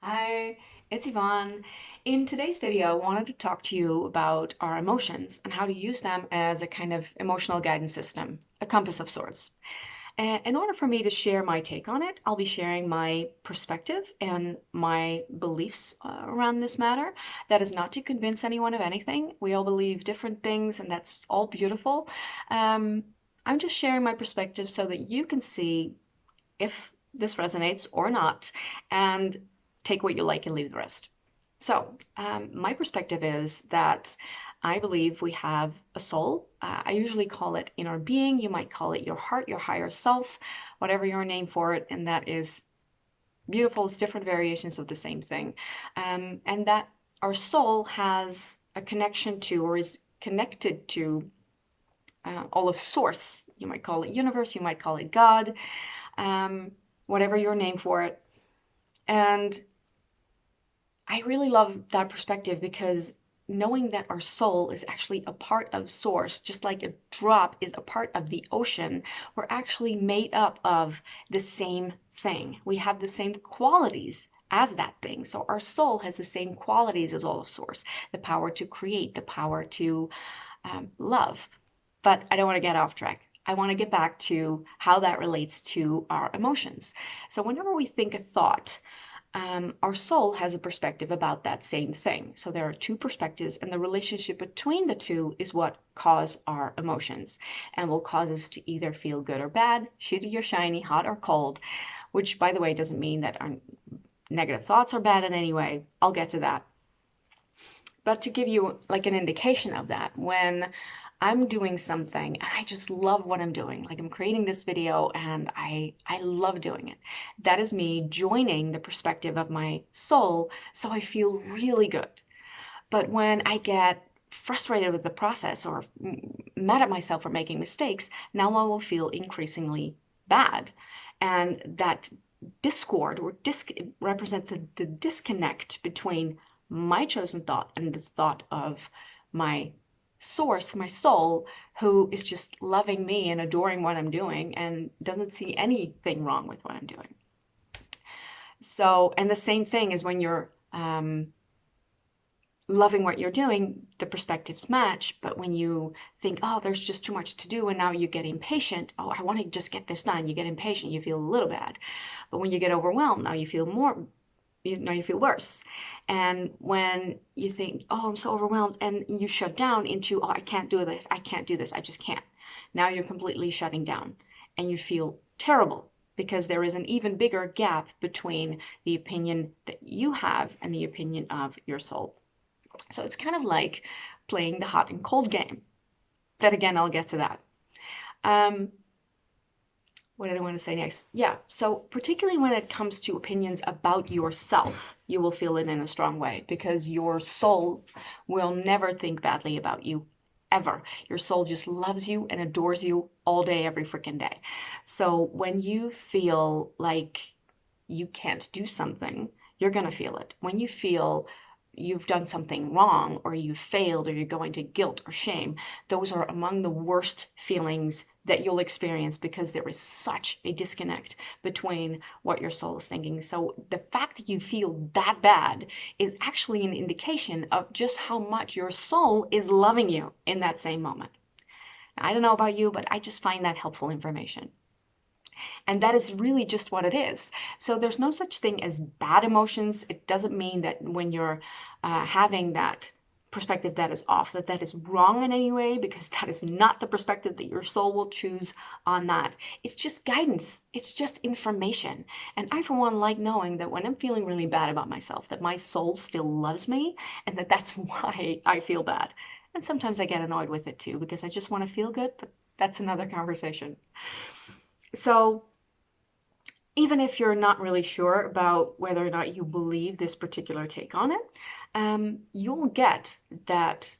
Hi, it's Yvonne. In today's video, I wanted to talk to you about our emotions and how to use them as a kind of emotional guidance system, a compass of sorts. In order for me to share my take on it, I'll be sharing my perspective and my beliefs around this matter. That is not to convince anyone of anything. We all believe different things, and that's all beautiful. Um, I'm just sharing my perspective so that you can see if this resonates or not, and take what you like and leave the rest. So, my perspective is that I believe we have a soul. I usually call it inner being. You might call it your heart, your higher self, whatever your name for it. And that is beautiful. It's different variations of the same thing. And that our soul has a connection to, or is connected to, all of source. You might call it universe, you might call it God, um, whatever your name for it. And I really love that perspective because knowing that our soul is actually a part of source, just like a drop is a part of the ocean, we're actually made up of the same thing. We have the same qualities as that thing. So our soul has the same qualities as all of source, the power to create, the power to love. But I don't want to get off track. I want to get back to how that relates to our emotions. So whenever we think a thought, our soul has a perspective about that same thing. So there are two perspectives, and the relationship between the two is what cause our emotions and will cause us to either feel good or bad, shitty or shiny, hot or cold, which, by the way, doesn't mean that our negative thoughts are bad in any way. I'll get to that. But to give you like an indication of that, when I'm doing something and I just love what I'm doing, like I'm creating this video and I love doing it. That is me joining the perspective of my soul, so I feel really good. But when I get frustrated with the process or mad at myself for making mistakes, now I will feel increasingly bad. And that discord or represents the disconnect between my chosen thought and the thought of my source, my soul, who is just loving me and adoring what I'm doing and doesn't see anything wrong with what I'm doing. So, and the same thing is when you're loving what you're doing, the perspectives match. But when you think, oh, there's just too much to do, and now you get impatient, oh, I want to just get this done, you get impatient, you feel a little bad. But when you get overwhelmed, now you feel more, you feel worse. And when you think, oh, I'm so overwhelmed, and you shut down into, oh, I can't do this, I can't do this, I just can't. Now you're completely shutting down and you feel terrible because there is an even bigger gap between the opinion that you have and the opinion of your soul. So it's kind of like playing the hot and cold game. But again, I'll get to that. Um, what did I want to say next? Yeah, so particularly when it comes to opinions about yourself, you will feel it in a strong way because your soul will never think badly about you, ever. Your soul just loves you and adores you all day, every freaking day. So when you feel like you can't do something, you're going to feel it. When you feel you've done something wrong or you failed or you're going to guilt or shame, those are among the worst feelings that you'll experience because there is such a disconnect between what your soul is thinking. So the fact that you feel that bad is actually an indication of just how much your soul is loving you in that same moment. I don't know about you, but I just find that helpful information. And that is really just what it is. So there's no such thing as bad emotions. It doesn't mean that when you're having that perspective that is off, that that is wrong in any way, because that is not the perspective that your soul will choose on that. It's just guidance. It's just information. And I, for one, like knowing that when I'm feeling really bad about myself, that my soul still loves me and that that's why I feel bad. And sometimes I get annoyed with it too, because I just want to feel good, but that's another conversation. So even if you're not really sure about whether or not you believe this particular take on it, you'll get that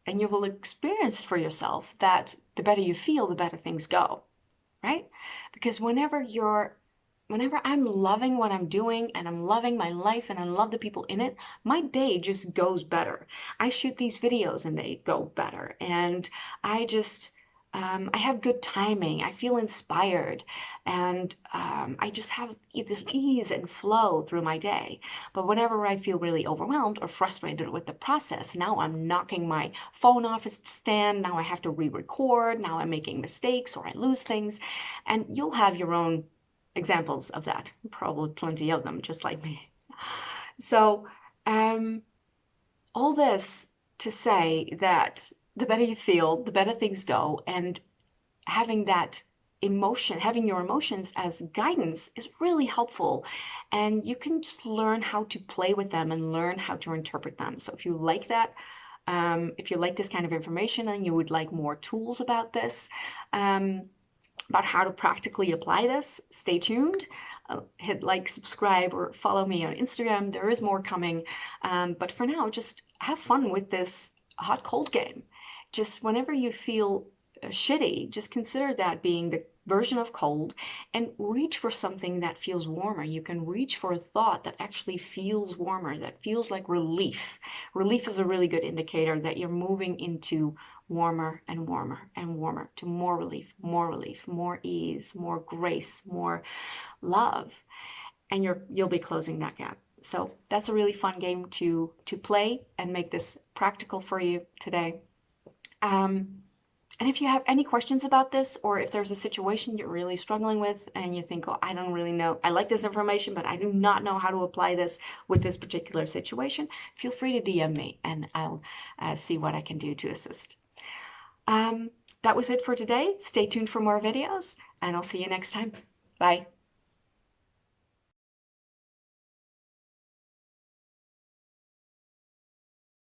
and you will experience for yourself that the better you feel, the better things go, right? Because whenever I'm loving what I'm doing and I'm loving my life and I love the people in it, my day just goes better. I shoot these videos and they go better. And I just I have good timing. I feel inspired, and I just have this ease and flow through my day. But whenever I feel really overwhelmed or frustrated with the process, now I'm knocking my phone off its stand. Now I have to re-record. Now I'm making mistakes or I lose things. And you'll have your own examples of that, probably plenty of them, just like me. So, um, all this to say that the better you feel, the better things go, and having that emotion, having your emotions as guidance is really helpful. And you can just learn how to play with them and learn how to interpret them. So if you like that, if you like this kind of information and you would like more tools about this, about how to practically apply this, stay tuned. Hit like, subscribe, or follow me on Instagram. There is more coming. But for now, just have fun with this hot cold game. Just whenever you feel shitty, just consider that being the version of cold and reach for something that feels warmer. You can reach for a thought that actually feels warmer, that feels like relief. Relief is a really good indicator that you're moving into warmer and warmer and warmer, to more relief, more ease, more grace, more love, and you'll be closing that gap. So that's a really fun game to play and make this practical for you today. And if you have any questions about this, or if there's a situation you're really struggling with and you think, oh, I don't really know, I like this information, but I do not know how to apply this with this particular situation, feel free to DM me and I'll see what I can do to assist. That was it for today. Stay tuned for more videos, and I'll see you next time. Bye.